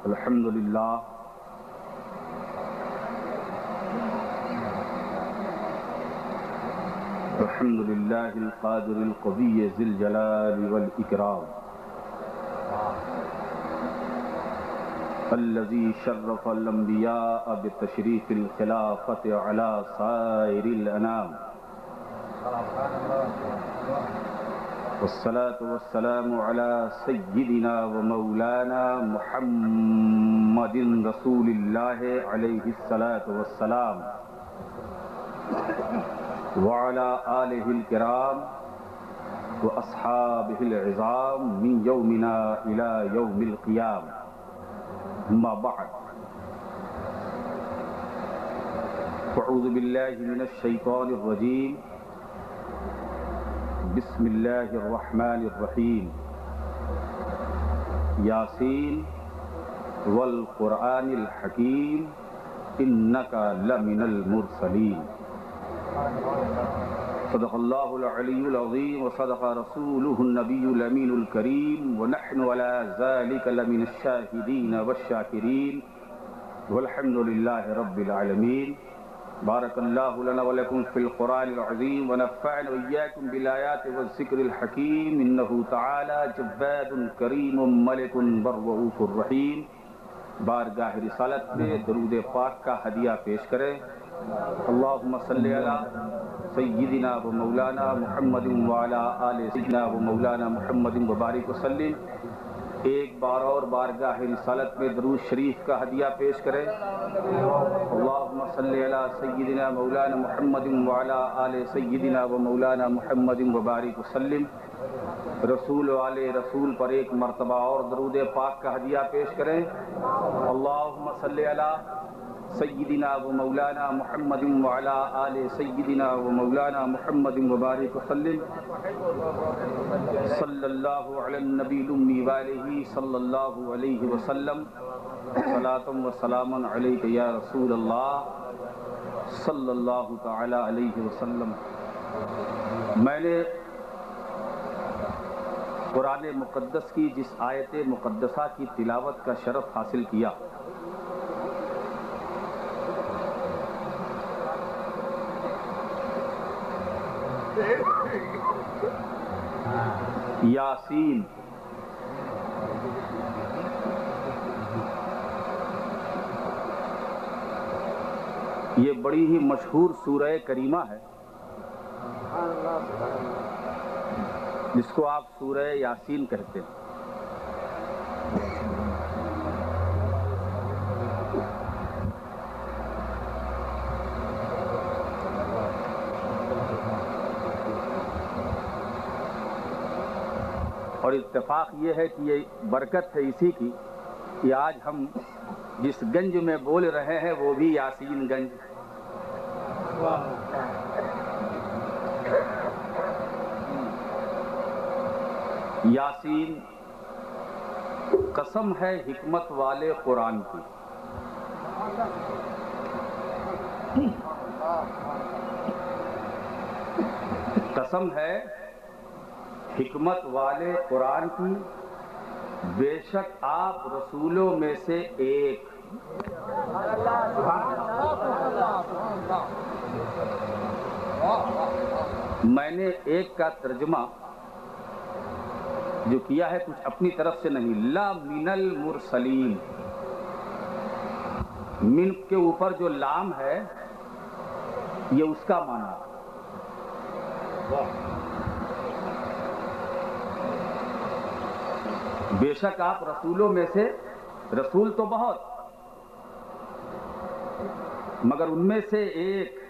الحمد للہ الحمد للہ القادر القوی ذی الجلال والإکرام الذي شرف الانبیاء بتشریف الخلافت علی سائر الانام والصلاة والسلام على سيدنا ومولانا محمد رسول الله عليه الصلاة والسلام وعلى آله الكرام وأصحابه العظام من يومنا إلى يوم القيامة أما بعد فأعوذ بالله من الشيطان الرجيم بسم اللہ الرحمن الرحیم یاسین والقرآن الحکیم انک لمن المرسلین صدق اللہ العلی العظیم وصدق رسولہ النبی الامین الکریم ونحن على ذلك لمن الشاہدین والشاکرین والحمد للہ رب العالمین بارک اللہ لنا ولکم فی القرآن العظیم ونفعنا وإیاکم بالآیات والذکر الحکیم انہ تعالی جواد کریم ملک برؤوف الرحیم۔ بارگاہ رسالت میں درود پاک کا ہدیہ پیش کریں۔ اللہم صلی علی سیدنا و مولانا محمد وعلی آل سیدنا و مولانا محمد وبارک وسلم۔ ایک بار اور بارگاہ رسالت میں درود شریف کا ہدیہ پیش کریں۔ اللہم صلی علی سیدنا مولانا محمد وعلی آل سیدنا و مولانا محمد وبارک وسلم۔ رسول والے رسول پر ایک مرتبہ اور درود پاک کا ہدیہ پیش کریں۔ اللہم صلی علی سیدنا و مولانا محمد وعلی آل سیدنا و مولانا محمد وبارک وسلم۔ صلی اللہ علی النبی الامی وآلہ صلی اللہ علیہ وسلم۔ صلاۃ و سلام علیک یا رسول اللہ صلی اللہ تعالی علیہ وسلم۔ میں نے قرآن مقدس کی جس آیت مقدسہ کی تلاوت کا شرف حاصل کیا، یاسین، یہ بڑی ہی مشہور سورہ کریمہ ہے جس کو آپ سورہ یاسین کہتے ہیں۔ اور اتفاق یہ ہے کہ یہ برکت ہے اسی کی کہ آج ہم جس گنج میں بول رہے ہیں وہ بھی یاسین گنج۔ یاسین قسم ہے حکمت والے قرآن کی، قسم ہے حکمت والے قرآن کی، بے شک آپ رسولوں میں سے ایک۔ میں نے ایک کا ترجمہ جو کیا ہے کچھ اپنی طرف سے نہیں، لا من المرسلین، من کے اوپر جو لام ہے یہ اس کا معنی۔ بے شک آپ رسولوں میں سے، رسول تو بہت مگر ان میں سے ایک۔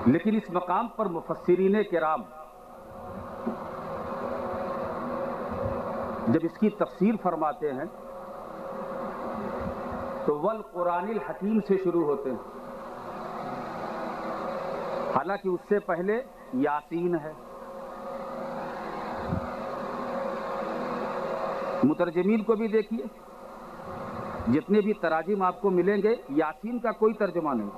لیکن اس مقام پر مفسرین کرام جب اس کی تفسیر فرماتے ہیں تو والقرآن الحکیم سے شروع ہوتے ہیں، حالانکہ اس سے پہلے یاسین ہے۔ مترجمین کو بھی دیکھیے، جتنے بھی تراجم آپ کو ملیں گے یاسین کا کوئی ترجمہ نہیں۔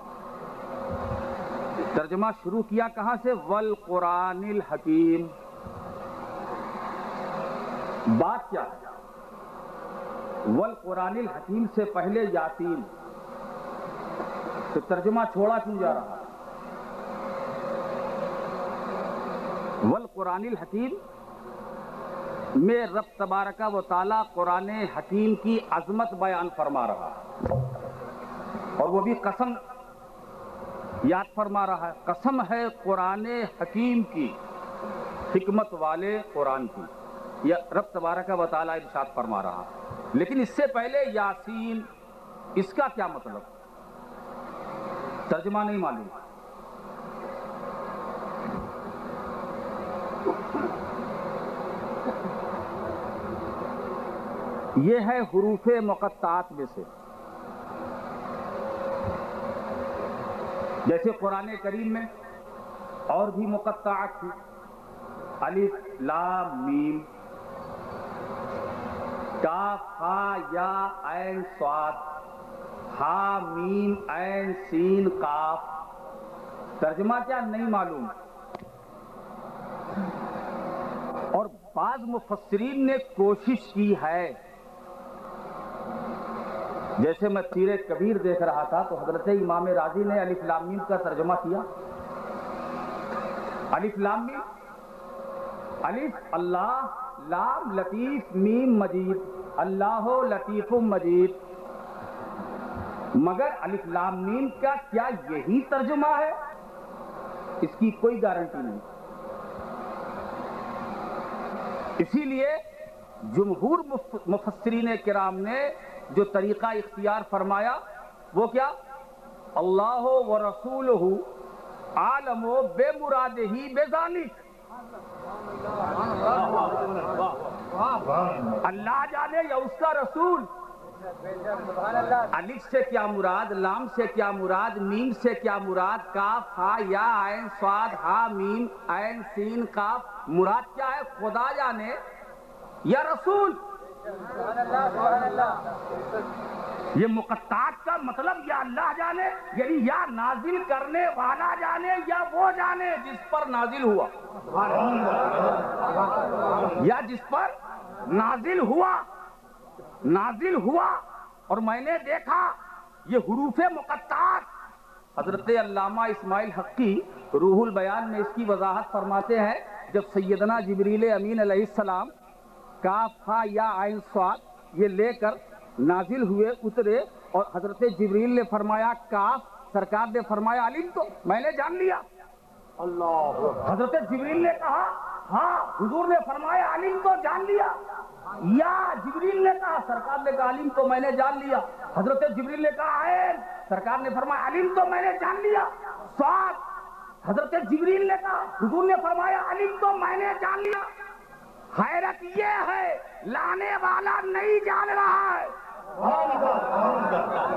ترجمہ شروع کیا کہاں سے؟ والقرآن الحکیم. بات کیا ہے؟ والقرآن الحکیم سے پہلے یاسین، تو ترجمہ چھوڑا کیوں جا رہا؟ والقرآن الحکیم میں رب تبارک و تعالیٰ قرآن حکیم کی عظمت بیان فرما رہا ہے، اور وہ بھی قسم یاد فرما رہا ہے. قسم ہے قرآن حکیم کی، حکمت والے قرآن کی، یہ رب تبارک و تعالیٰ ارشاد فرما رہا ہے. لیکن اس سے پہلے یاسین، اس کا کیا مطلب؟ ترجمہ نہیں معلوم. یہ ہے حروف مقطعات میں سے. جیسے قرآن کریم میں اور بھی مقطعات تھی، الف لام میم، کاف ہا یا عین صاد، ہا میم عین سین قاف. ترجمہ کیا نہیں معلوم. اور بعض مفسرین نے کوشش کی ہے، جیسے میں سیرہ کبیر دیکھ رہا تھا تو حضرت امام راضی نے الف لام میم کا ترجمہ کیا. الف لام میم، الف اللہ، لام لطیف، میم مجید، اللہ لطیف مجید. مگر الف لام میم کا کیا یہی ترجمہ ہے؟ اس کی کوئی گارنٹی نہیں. اسی لیے جمہور مفسرین کرام نے جو طریقہ اختیار فرمایا وہ کیا؟ اللہ و رسولہ عالم بے مرادہ بذالک. اللہ جانے یا اس کا رسول. الف سے کیا مراد، لام سے کیا مراد، میم سے کیا مراد، کاف ہا یا عین صاد ہا میم عین سین قاف، مراد کیا ہے خدا جانے یا رسول. یہ مقطعات کا مطلب یا اللہ جانے، یعنی یا نازل کرنے والا جانے یا وہ جانے جس پر نازل ہوا، یا جس پر نازل ہوا. نازل ہوا اور میں نے دیکھا یہ حروف مقطعات. حضرت علامہ اسماعیل حقی روح البیان میں اس کی وضاحت فرماتے ہیں، جب سیدنا جبریل امین علیہ السلام کاف ہا یا عین صاد یہ لے کر نازل ہوئے، اترے، اور حضرت جبریل نے فرمایا کاف، سرکار نے فرمایا علم، تو میں نے جان لیا. اللہ. حضرت جبریل نے کہا ہاں، حضور نے فرمایا علم، تو جان لیا. یا جبریل نے کہا، سرکار نے کہا علم، تو میں نے جان لیا. حضرت جبریل نے کہا عین، سرکار نے فرمایا علم، تو میں نے جان لیا. صاد، حضرت جبریل نے کہا، حضور نے فرمایا علم، تو میں نے جان لیا. حیرت یہ ہے لانے والا نہیں جان رہا ہے.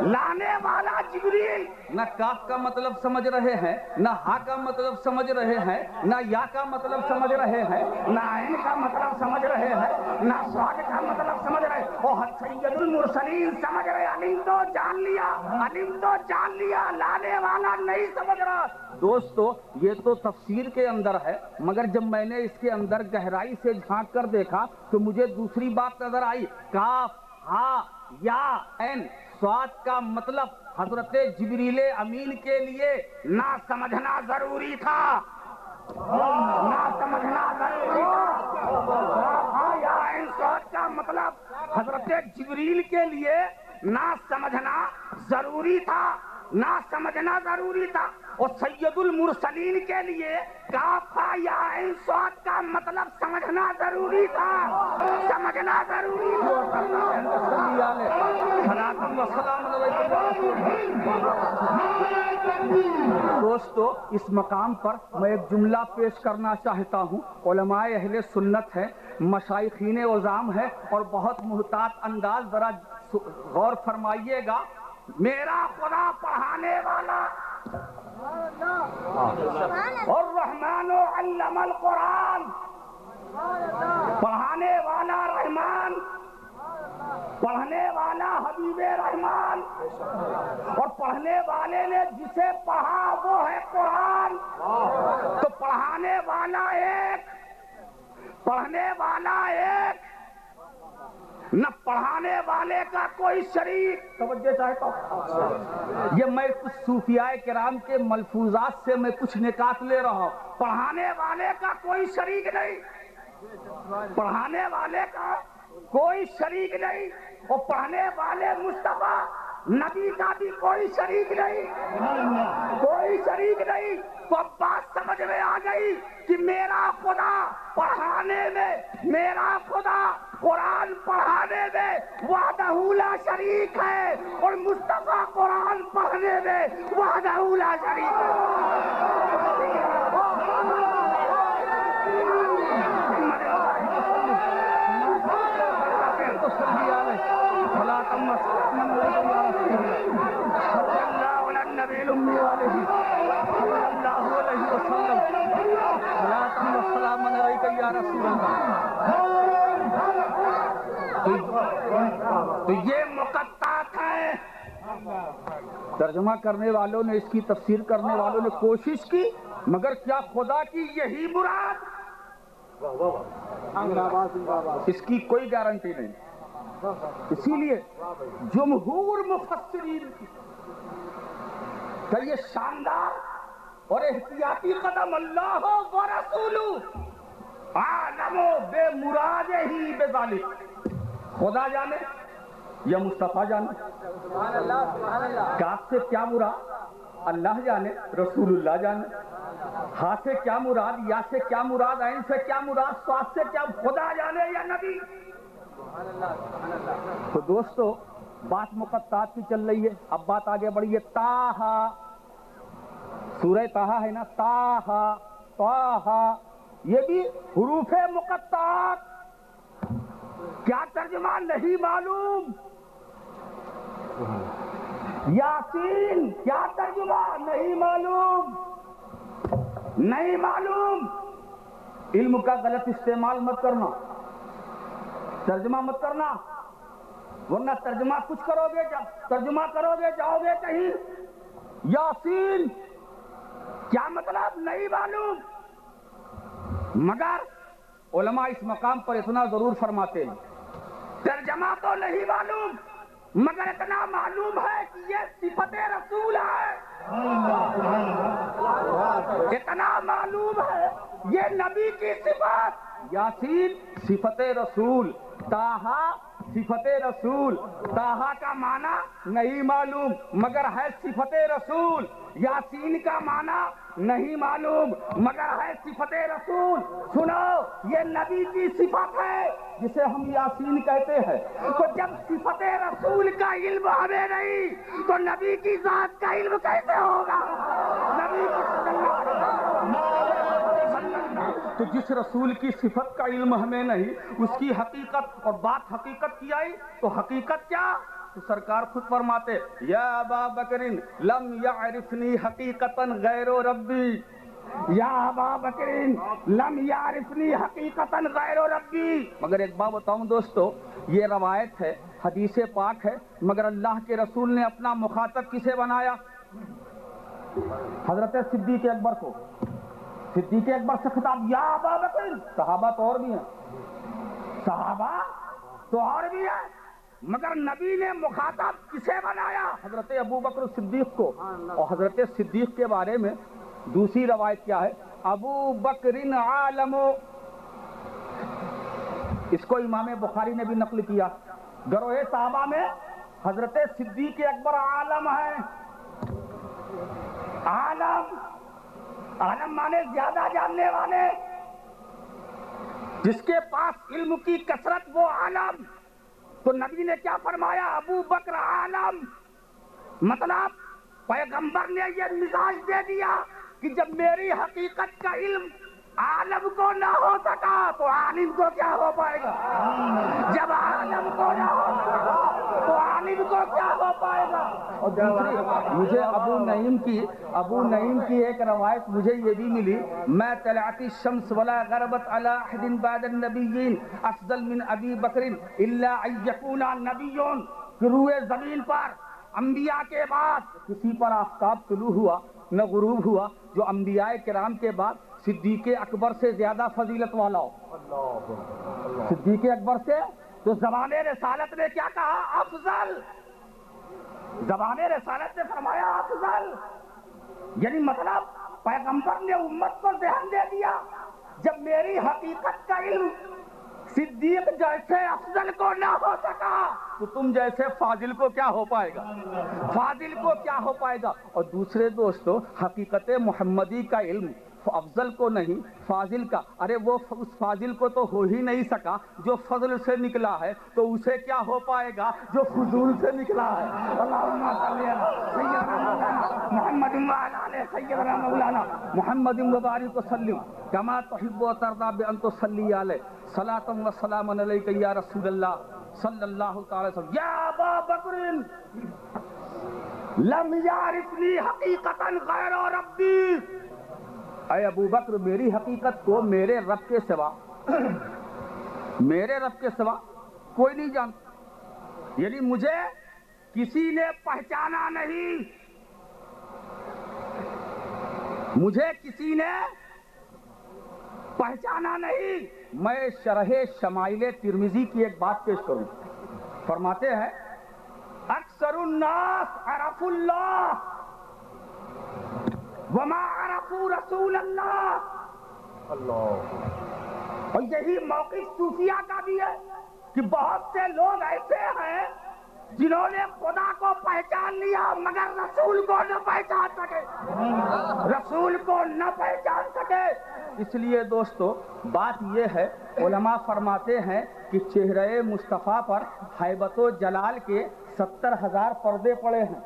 لانے والا جبریل نہ کاف کا مطلب سمجھ رہے ہیں، نہ ہا کا مطلب سمجھ رہے ہیں، نہ یا کا مطلب سمجھ رہے ہیں، نہ عین کا مطلب سمجھ رہے ہیں، نہ صاد کا مطلب سمجھ رہے. اور سید المرسلین سمجھ رہے علم تو جان لیا، علم تو جان لیا، لانے والا نہیں سمجھ رہا. دوستو یہ تو تفسیر کے اندر ہے، مگر جب میں نے اس کے اندر گہرائی سے جھانک کر دیکھا تو مجھے دوسری بات نظر آئی. کاف ہا یا عین صاد کا مطلب حضرت جبریل امین کے لیے نہ سمجھنا ضروری تھا، نہ سمجھنا ضروری تھا. ہا یا عین صاد کا مطلب حضرت جبریل کے لیے نہ سمجھنا ضروری تھا، نہ سمجھنا ضروری تھا. اور سید المرسلین کے لیے کاف ہا یا عین صاد کا مطلب سمجھنا ضروری تھا، سمجھنا ضروری تھا. دوستو اس مقام پر میں ایک جملہ پیش کرنا چاہتا ہوں. علماء اہل سنت ہیں، مشائخین عظام ہیں، اور بہت محتاط انداز ذرا غور فرمائیے گا. میرا خدا پڑھانے والا اور رحمان علم القرآن، پڑھانے والا رحمان، پڑھنے والا حبیب رحمان، اور پڑھنے والے نے جسے پڑھا وہ ہے قرآن. تو پڑھانے والا ایک، پڑھنے والا ایک، نہ پڑھانے والے کا کوئی شریک. توجہ چاہے تو یہ میں کچھ صوفیاء کرام کے ملفوظات سے میں کچھ نکات لے رہا ہوں. پڑھانے والے کا کوئی شریک نہیں، پڑھانے والے کا کوئی شریک نہیں، اور پڑھنے والے مصطفیٰ نبی کا بھی کوئی شریک نہیں، کوئی شریک نہیں. تو اب بات سمجھ میں آ گئی کہ میرا خدا پڑھانے میں، میرا خدا قرآن پڑھانے میں وحدہ لا شریک ہے، اور مصطفیٰ قرآن پڑھنے میں وحدہ لا شریک ہے. تو یہ مقطعات ہیں. ترجمہ کرنے والوں نے، اس کی تفسیر کرنے والوں نے کوشش کی، مگر کیا خدا کی یہی مراد؟ اس کی کوئی گارنٹی نہیں. اسی لیے جمہور مفسرین کا یہ شاندار اور احتیاطی قدم اللہ و رسولہ عالم بے مراد ہی بذالک، خدا جانے یا مصطفیٰ جانے، کاف سے کیا مراد اللہ جانے، رسول اللہ جانے، ہاں سے کیا مراد، یا سے کیا مراد، عین سے کیا مراد، صاد سے کیا، خدا جانے یا نبی. تو دوستو بات مقطعات کی چل رہی ہے. اب بات آگے بڑھی ہے. تاہا، سورہ تاہا ہے نا، تاہا، تاہا، یہ بھی حروف مقطعات. کیا ترجمہ نہیں معلوم. یاسین کیا ترجمہ نہیں معلوم، نہیں معلوم. علم کا غلط استعمال مت کرنا، ترجمہ مت کرنا، ورنہ ترجمہ کچھ کرو گے، ترجمہ کرو گے جاؤ گے کہیں. یاسین کیا مطلب نہیں معلوم. مگر علماء اس مقام پر اتنا ضرور فرماتے ہیں، ترجمہ تو نہیں معلوم مگر اتنا معلوم ہے کہ یہ صفت رسول ہے. اتنا معلوم ہے یہ نبی کی صفت. یاسین صفت رسول، تاہا صفت رسول. تاہا کا معنی نہیں معلوم مگر ہے صفت رسول. یاسین کا معنی نہیں معلوم مگر ہے صفت رسول. سنو، یہ نبی کی صفت ہے جسے ہم یاسین کہتے ہیں. تو جب صفت رسول کا علم ہمیں نہیں تو نبی کی ذات کا علم کیسے ہوگا؟ نبی تو جس رسول کی صفت کا علم ہمیں نہیں، اس کی حقیقت اور بات حقیقت کی آئی تو حقیقت کیا؟ تو سرکار خود فرماتے، یا ابا بکر لم یعرفنی حقیقتا غیر ربی، یا ابا بکر لم یعرفنی حقیقتا غیر ربی. مگر ایک بات بتاؤں دوستو، یہ روایت ہے، حدیث پاک ہے، مگر اللہ کے رسول نے اپنا مخاطب کسے بنایا؟ حضرت صدیق اکبر کو. صدیق اکبر سے خطاب، یا ابا بکر. صحابہ تو اور بھی ہیں، صحابہ تو اور بھی ہیں، مگر نبی نے مخاطب کسے بنایا؟ حضرت ابو بکر صدیق کو. اور حضرت صدیق کے بارے میں دوسری روایت کیا ہے؟ ابو بکر عالم. اس کو امام بخاری نے بھی نقل کیا. گروہ صحابہ میں حضرت صدیق اکبر عالم ہیں. عالم، عالم مانے زیادہ جاننے والے، جس کے پاس علم کی کثرت وہ عالم. تو نبی نے کیا فرمایا؟ ابو بکر عالم. مطلب پیغمبر نے یہ مزاج دے دیا کہ جب میری حقیقت کا علم عالم کو نہ ہو سکا تو عالم کو کیا ہو پائے گا؟ جب عالم کو نہ ہو سکا تو عالم کو کیا ہو پائے گا؟ اور دوسری مجھے ابو نعیم کی ایک روایت مجھے یہ بھی ملی، میں طلعت الشمس ولا غربت علی احد بعد النبیین افضل من ابی بکر الا ان یکون نبی، کہ روئے زمین پر انبیاء کے بعد کسی پر آفتاب طلوع ہوا نہ غروب ہوا جو انبیاء کرام کے بعد صدیق اکبر سے زیادہ فضیلت والا ہو۔ صدیق اکبر سے تو زبان رسالت نے کیا کہا؟ افضل۔ زبان رسالت نے فرمایا افضل، یعنی مطلب پیغمبر نے امت کو ذہن دے دیا جب میری حقیقت کا علم صدیق جیسے افضل کو نہ ہو سکا تو تم جیسے فاضل کو کیا ہو پائے گا؟ فاضل کو کیا ہو پائے گا؟ اور دوسرے دوستو، حقیقت محمدی کا علم افضل کو نہیں فاضل کا، ارے وہ اس فاضل کو تو ہو ہی نہیں سکا جو فضل سے نکلا ہے، تو اسے کیا ہو پائے گا جو فضول سے نکلا ہے؟ اللہم صلی علی سیدنا محمد وعلی آلہ سیدنا مولانا محمد مبارک وسلم کما تحب و ترضی بان تصلی علیہ صلاۃ و سلام علیک یا رسول اللہ صلی اللہ تعالی وسلم۔ یا ابا بکر لم یعرفنی حقیقتا غیر ربی، اے ابو بکر میری حقیقت کو میرے رب کے سوا کوئی نہیں جانتا، یعنی مجھے کسی نے پہچانا نہیں، مجھے کسی نے پہچانا نہیں۔ میں شرح شمائل ترمذی کی ایک بات پیش کروں، فرماتے ہیں اکثر الناس عرفوا اللہ وما عرفوا رسول اللہ۔ اور یہی موقف صوفیہ کا بھی ہے کہ بہت سے لوگ ایسے ہیں جنہوں نے خدا کو پہچان لیا مگر رسول کو نہ پہچان سکے، رسول کو نہ پہچان سکے۔ اس لیے دوستو بات یہ ہے، علماء فرماتے ہیں کہ چہرہ مصطفیٰ پر ہیبت و جلال کے 70,000 پردے پڑے ہیں،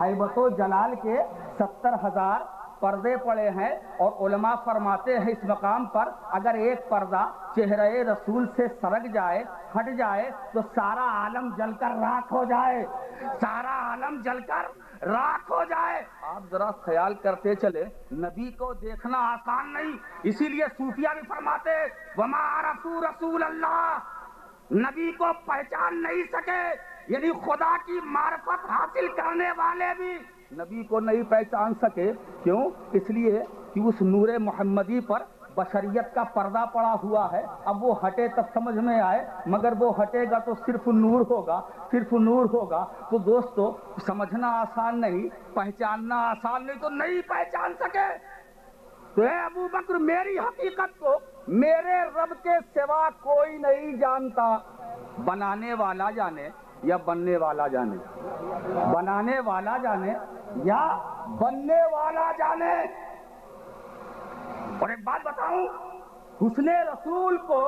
ہیبت و جلال کے 70,000 پردے پڑے ہیں، اور علماء فرماتے ہیں اس مقام پر اگر ایک پردہ چہرہ رسول سے سرک جائے، ہٹ جائے، تو سارا عالم جل کر راکھ ہو جائے، سارا عالم جل کر راکھ ہو جائے۔ آپ ذرا خیال کرتے چلے، نبی کو دیکھنا آسان نہیں، اسی لیے صوفیہ بھی فرماتے وما عرفوا رسول اللہ، نبی کو پہچان نہیں سکے، یعنی خدا کی معرفت حاصل کرنے والے بھی نبی کو نہیں پہچان سکے۔ کیوں؟ اس لیے کہ اس نور محمدی پر بشریت کا پردہ پڑا ہوا ہے، اب وہ ہٹے تب سمجھ میں آئے، مگر وہ ہٹے گا تو صرف نور ہوگا، صرف نور ہوگا۔ تو دوستو سمجھنا آسان نہیں، پہچاننا آسان نہیں، تو نہیں پہچان سکے تو اے ابو بکر میری حقیقت کو میرے رب کے سوا کوئی نہیں جانتا، بنانے والا جانے یا بننے والا جانے، بنانے والا جانے یا بننے والا جانے۔ اور ایک بات بتاؤں، حسن رسول کو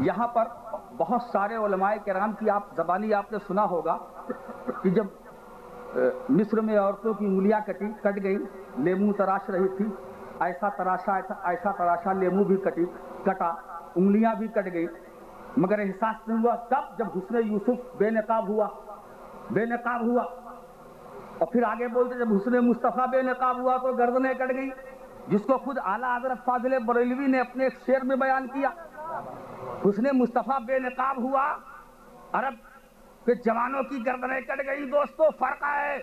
یہاں پر بہت سارے علماء کرام کی زبانی آپ نے سنا ہوگا کہ جب مصر میں عورتوں کی انگلیاں کٹ گئیں، لیمو تراش رہی تھی، ایسا تراشا لیمو بھی کٹا، انگلیاں بھی کٹ گئی، مگر احساس نہیں ہوا تب جب حسن یوسف بے نقاب ہوا، اور پھر آگے بولتے جب حسن مصطفیٰ بے نقاب ہوا تو گردنیں کٹ گئی، جس کو خود اعلیٰ حضرت فاضل بریلوی نے اپنے ایک شعر میں بیان کیا۔ حسن مصطفیٰ بے نقاب ہوا، عرب کے جوانوں کی گردنیں کٹ گئی۔ دوستو فرق ہے،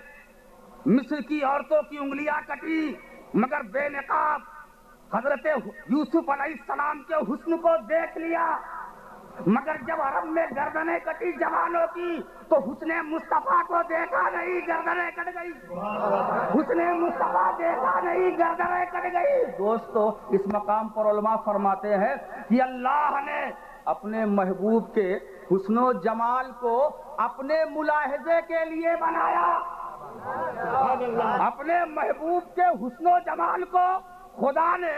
مصر کی عورتوں کی انگلیاں کٹی مگر بے نقاب، حضرت یوسف علیہ السلام کے حسن کو دیکھ لیا، مگر جب عرب میں گردنیں کٹی جوانوں کی تو حسن مصطفیٰ کو دیکھا نہیں، گردنیں کٹ گئی، حسن مصطفیٰ دیکھا نہیں، گردنیں کٹ گئی۔ دوستو اس مقام پر علماء فرماتے ہیں کہ اللہ نے اپنے محبوب کے حسن و جمال کو اپنے ملاحظے کے لیے بنایا، اپنے محبوب کے حسن و جمال کو خدا نے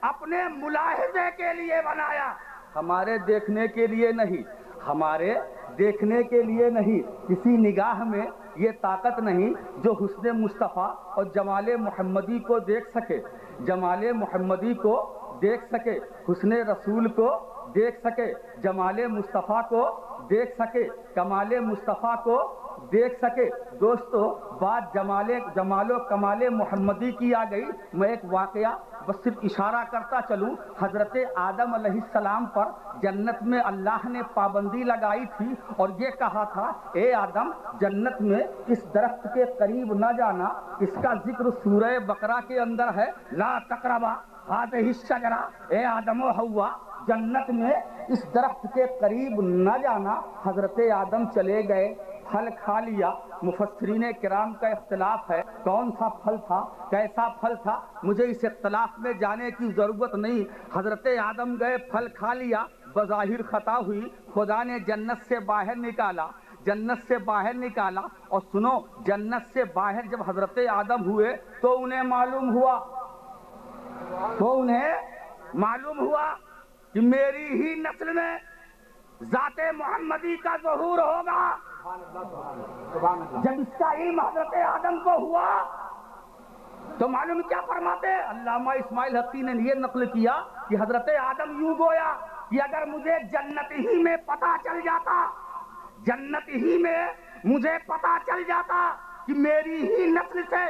اپنے ملاحظے کے لیے بنایا، ہمارے دیکھنے کے لیے نہیں، ہمارے دیکھنے کے لیے نہیں۔ کسی نگاہ میں یہ طاقت نہیں جو حسن مصطفیٰ اور جمال محمدی کو دیکھ سکے، جمال محمدی کو دیکھ سکے، حسن رسول کو دیکھ سکے، جمال مصطفیٰ کو دیکھ سکے، کمال مصطفیٰ کو دیکھ سکے۔ دوستو بات جمال و کمال محمدی کی آ گئی، میں ایک واقعہ بس صرف اشارہ کرتا چلوں۔ حضرت آدم علیہ السلام پر جنت میں اللہ نے پابندی لگائی تھی اور یہ کہا تھا اے آدم جنت میں اس درخت کے قریب نہ جانا۔ اس کا ذکر سورہ بقرہ کے اندر ہے، لا تقربا هذه الشجرہ، اے آدم و حوا جنت میں اس درخت کے قریب نہ جانا۔ حضرت آدم چلے گئے، پھل کھا لیا۔ مفسرین کرام کا اختلاف ہے کون سا پھل تھا، کیسا پھل تھا، مجھے اس اختلاف میں جانے کی ضرورت نہیں۔ حضرت آدم گئے، پھل کھا لیا، بظاہر خطا ہوئی، خدا نے جنت سے باہر نکالا، جنت سے باہر نکالا۔ اور سنو، جنت سے باہر جب حضرت آدم ہوئے تو انہیں معلوم ہوا کہ میری ہی نسل میں ذات محمدی کا ظہور ہوگا۔ جب اس کا علم حضرت آدم کو ہوا تو معلوم کیا فرماتے؟ علامہ اسماعیل حقی نے یہ نقل کیا کہ حضرت آدم یوں گویا کہ اگر مجھے جنت ہی میں پتہ چل جاتا کہ میری ہی نسل سے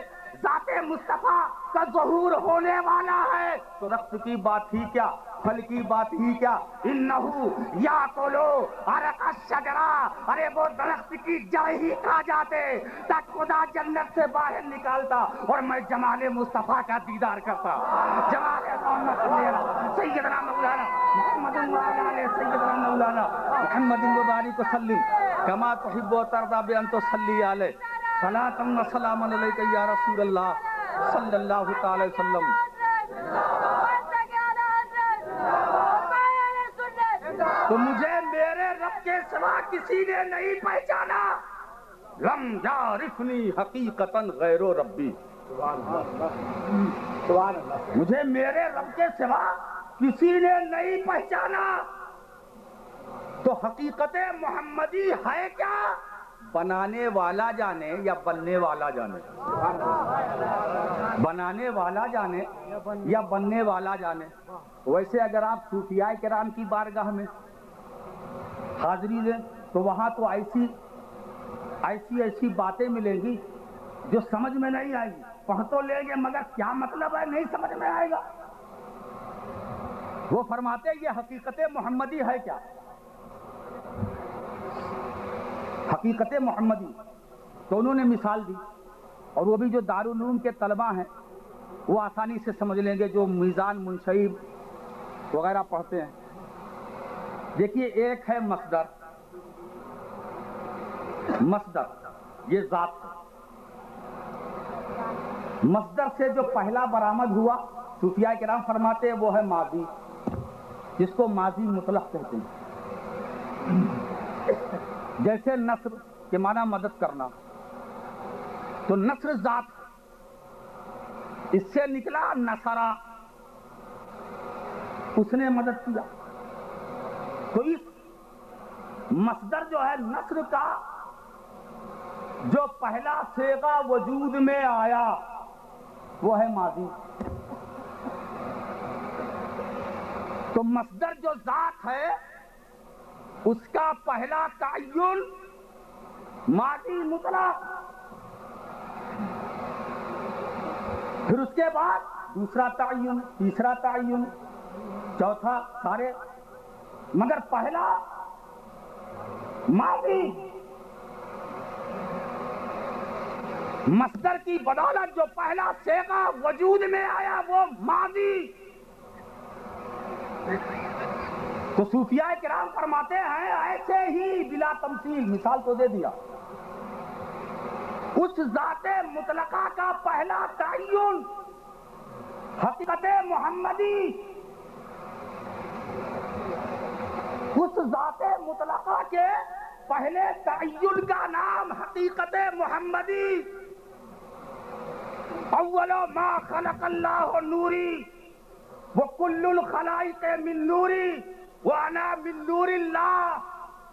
ذات مصطفیٰ کا ظہور ہونے والا ہے تو رقص کی بات ہی کیا، پھل کی بات ہی کیا۔ انہو یاکلو عرق الشجرہ، ارے وہ درخت کی جڑ ہی کھا جاتے تاکہ خدا جنت سے باہر نکالتا اور میں جمال مصطفیٰ کا دیدار کرتا۔ جمال سیدنا مولانا محمد وعلی سیدنا مولانا محمد مبارک وسلم کما تحب و ترضى بأن تصلی علیہ صلاۃ و سلام علیک یا رسول اللہ صلی اللہ تعالی وسلم۔ تو مجھے میرے رب کے سوا کسی نے نہیں پہچانا۔ لم یعرفنی حقیقتاً غیر ربی، مجھے میرے رب کے سوا کسی نے نہیں پہچانا۔ تو حقیقت محمدی ہے کیا؟ بنانے والا جانے یا بننے والا جانے، بنانے والا جانے یا بننے والا جانے۔ ویسے اگر آپ صوفیاء کرام کی بارگاہ میں حاضری دیں تو وہاں تو ایسی باتیں ملیں گی جو سمجھ میں نہیں آئے گی۔ پڑھ تو لیں گے مگر کیا مطلب ہے نہیں سمجھ میں آئے گا۔ وہ فرماتے ہیں یہ حقیقت محمدی ہے کیا؟ حقیقت محمدی تو انہوں نے مثال دی، اور وہ بھی جو دارالعلوم کے طلباء ہیں وہ آسانی سے سمجھ لیں گے، جو میزان منشیب وغیرہ پڑھتے ہیں۔ دیکھیے ایک ہے مصدر، یہ ذات ہے۔ مصدر سے جو پہلا برآمد ہوا صوفیاء کرام فرماتے ہیں وہ ہے ماضی، جس کو ماضی مطلق کہتے ہیں۔ جیسے نصر کے معنی مدد کرنا، تو نصر ذات اس سے نکلا نصرہ، اس نے مدد کیا۔ تو اس مصدر جو ہے نصر کا جو پہلا صیغہ وجود میں آیا وہ ہے ماضی۔ تو مصدر جو ذات ہے اس کا پہلا تعین ماضی مطلق، پھر اس کے بعد دوسرا تعین، تیسرا تعین، چوتھا، سارے، مگر پہلا ماضی۔ مصدر کی بدولت جو پہلا صیغہ وجود میں آیا وہ ماضی۔ تو صوفیاء کرام فرماتے ہیں ایسے ہی بلا تمثیل، مثال تو دے دیا، اس ذات مطلقہ کا پہلا تعین حقیقت محمدی، اس ذات مطلقہ کے پہلے تعین کا نام حقیقت محمدی۔ اول ما خلق اللہ نوری وکل الخلائق من نوری وانا من نور اللہ۔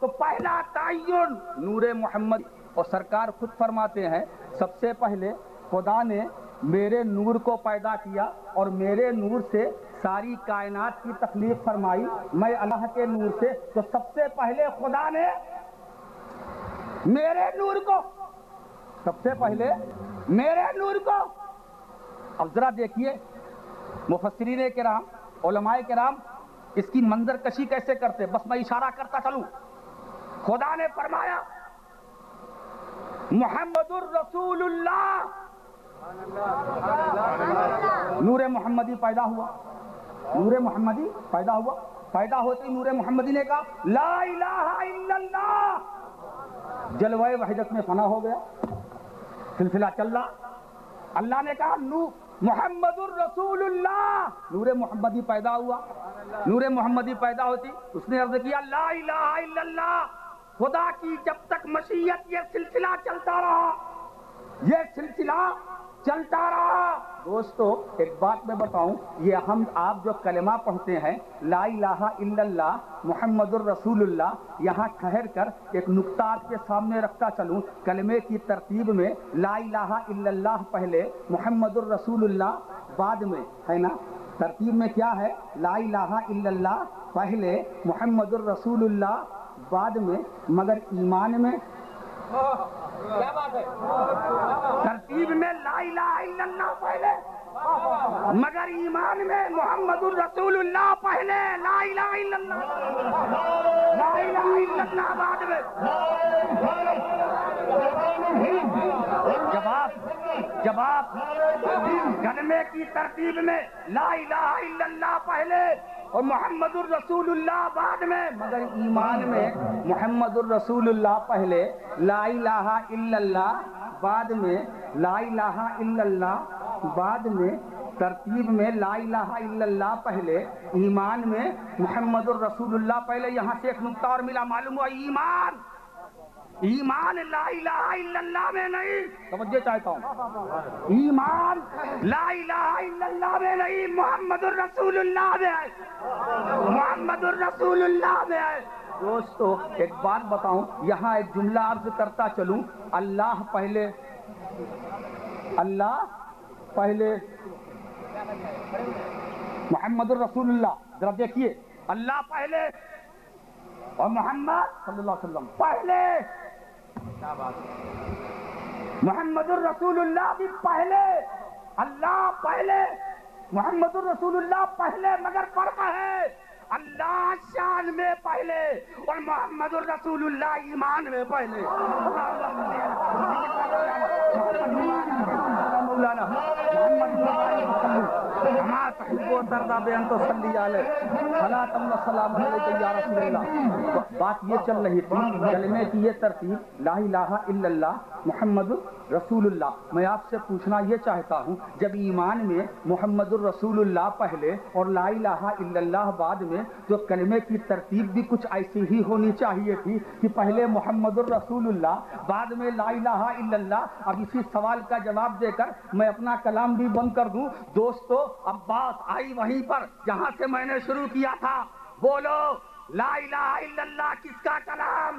تو پہلا تعین نور محمد، اور سرکار خود فرماتے ہیں سب سے پہلے خدا نے میرے نور کو پیدا کیا اور میرے نور سے ساری کائنات کی تخلیق فرمائی، میں اللہ کے نور سے، تو سب سے پہلے خدا نے میرے نور کو، سب سے پہلے میرے نور کو، اب ذرا دیکھیے مفسرین کرام، علماء کرام اس کی منظر کشی کیسے کرتے، بس میں اشارہ کرتا چلوں۔ خدا نے فرمایا محمد الرسول اللہ، نور محمدی پیدا ہوا، نور محمدی پیدا ہوا، پیدا ہوتے ہی نور محمدی نے کہا لا الہ الا اللہ، جلوہ وحدت میں فنا ہو گیا، سلسلہ چل رہا۔ اللہ نے کہا محمد الرسول اللہ، نور محمدی پیدا ہوا، نور محمدی پیدا ہوتی اس نے عرض کیا لا الہ الا اللہ، خدا کی جب تک مشیت یہ سلسلہ چلتا رہا، یہ سلسلہ چلتا رہا۔ دوستو ایک بات میں بتاؤں، یہ ہم آپ جو کلمہ پڑھتے ہیں لا الہ الا اللہ محمد الرسول اللہ، یہاں ٹھہر کر ایک نقطہ آپ کے سامنے رکھتا چلوں، کلمے کی ترتیب میں لا الہ الا اللہ پہلے، محمد الرسول اللہ بعد میں، ہے نا؟ ترتیب میں کیا ہے؟ لا الہ الا اللہ پہلے، محمد الرسول اللہ بعد میں، مگر ایمان میں کیا بات ہے؟ ترتیب میں لا الہ الا اللہ پہلے، مگر ایمان میں محمد الرسول اللہ پہلے، لا الہ الا اللہ، لا الہ الا اللہ بعد میں۔ جواب کلمے کی ترتیب میں لا الہ الا اللہ پہلے اور محمد الرسول اللہ بعد میں، مگر ایمان میں محمد الرسول اللہ پہلے، لا الہ الا اللہ بعد میں، لا الہ الا اللہ بعد میں، ترتیب میں لا الہ الا اللہ پہلے، ایمان میں محمد الرسول اللہ پہلے۔ یہاں سے ایک نقطہ اور ملا، معلوم ہوا ایمان لا الہ الا اللہ میں نہیں، توجہ چاہتا ہوں، ایمان لا الہ الا اللہ میں نہیں، محمد الرسول اللہ میں ہے، محمد الرسول اللہ میں ہے۔ دوستو ایک بات بتاؤں، یہاں ایک جملہ عرض کرتا چلوں، اللہ پہلے، اللہ پہلے، محمد الرسول اللہ، ذرا دیکھیے، اللہ پہلے اور محمد صلی اللہ علیہ وسلم پہلے، محمد الرسول اللہ بھی پہلے، اللہ پہلے، محمد الرسول اللہ پہلے، مگر فرق ہے اللہ شان میں پہلے اور محمد الرسول اللہ ایمان میں پہلے۔ مولانا محمد تحب و ترضى بأن تصلي عليه صلاة وسلام عليك یا رسول اللہ۔ بات یہ چل رہی تھی کلمے کی یہ ترتیب لا الہ الا اللہ محمد رسول اللہ۔ میں آپ سے پوچھنا یہ چاہتا ہوں، جب ایمان میں محمد الرسول اللہ پہلے اور لا الہ الا اللہ بعد میں، تو کلمے کی ترتیب بھی کچھ ایسی ہی ہونی چاہیے تھی کہ پہلے محمد الرسول اللہ بعد میں لا الہ الا اللہ۔ اب اسی سوال کا جواب دے کر میں اپنا کلام بھی بند کر دوں۔ دوستو اب بات آئی وہیں پر جہاں سے میں نے شروع کیا تھا، بولو لا الہ الا اللہ کس کا کلام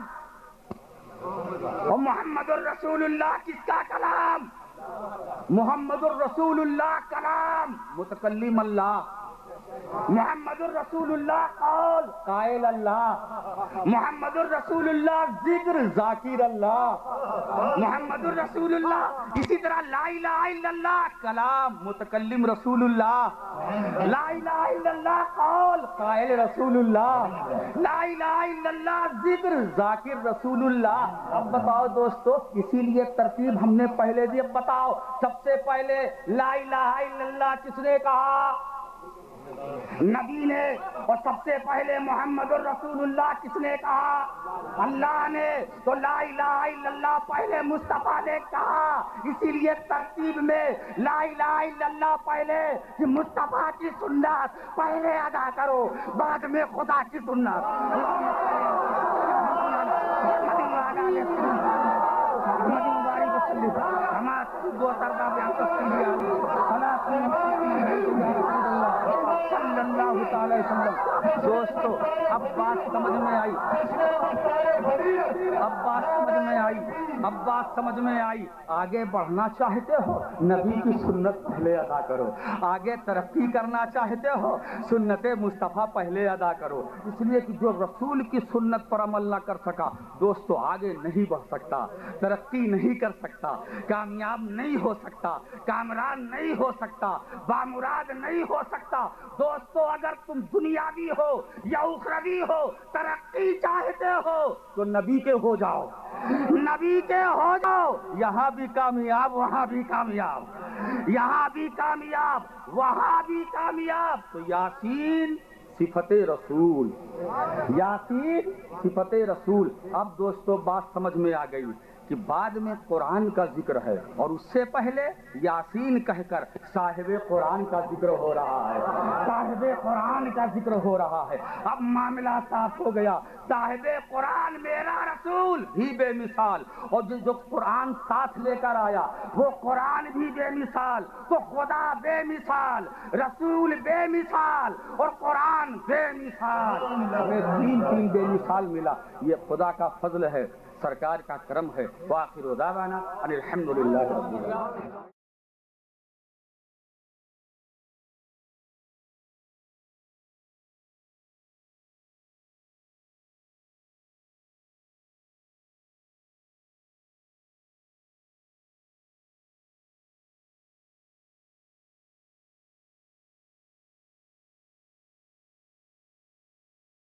اور محمد الرسول اللہ کس کا کلام؟ محمد الرسول اللہ کلام، متکلم اللہ، محمد الرسول اللہ قول، قائل اللہ، محمد الرسول اللہ ذکر، ذاکر اللہ، محمد الرسول اللہ اسی طرح لا الہ الا اللہ کلام، متکلم رسول اللہ، لا الہ الا اللہ قول، قائل رسول اللہ، لا الہ الا اللہ ذکر، ذاکر رسول اللہ۔ اب بتاؤ دوستو، اسی لیے ترتیب ہم نے پہلے دی، اب بتاؤ سب سے پہلے لا الہ الا اللہ کس نے کہا؟ نبی نے۔ اور سب سے پہلے محمد الرسول اللہ کس نے کہا؟ اللہ نے۔ تو لا الہ الا اللہ پہلے مصطفیٰ نے کہا، اسی لیے ترتیب میں لا الہ الا اللہ پہلے، کہ مصطفیٰ کی سنت پہلے ادا کرو، بعد میں خدا کی سنت۔ صلی اللہ اللہ تعالی وسلم۔ دوستو اب بات سمجھ میں آئی، اب بات سمجھ میں آئی۔ آگے بڑھنا چاہتے ہو نبی کی سنت پہلے ادا کرو، آگے ترقی کرنا چاہتے ہو سنت مصطفیٰ پہلے ادا کرو۔ اس لیے کہ جو رسول کی سنت پر عمل نہ کر سکا دوستو آگے نہیں بڑھ سکتا، ترقی نہیں کر سکتا، کامیاب نہیں ہو سکتا، کامران نہیں ہو سکتا، بامراد نہیں ہو سکتا۔ دوستو اگر تم دنیاوی ہو یا اخروی ہو ترقی چاہتے ہو تو نبی کے ہو جاؤ، نبی کے ہو جاؤ، یہاں بھی کامیاب وہاں بھی کامیاب، یہاں بھی کامیاب وہاں بھی کامیاب۔ تو یاسین صفت رسول، یاسین صفت رسول۔ اب دوستو بات سمجھ میں آ گئی کہ بعد میں قرآن کا ذکر ہے اور اس سے پہلے یاسین کہہ کر صاحب قرآن کا ذکر ہو رہا ہے، صاحب قرآن کا ذکر ہو رہا ہے۔ اب معاملہ صاف ہو گیا، صاحب قرآن میرا رسول بھی بے مثال، اور جو قرآن ساتھ لے کر آیا وہ قرآن بھی بے مثال، تو خدا بے مثال، رسول بے مثال اور قرآن بے مثال، ہمیں تین بے مثال ملا۔ یہ خدا کا فضل ہے، سرکار کا کرم ہے۔ وآخر دعوانا ان الحمد للہ رب العالمین۔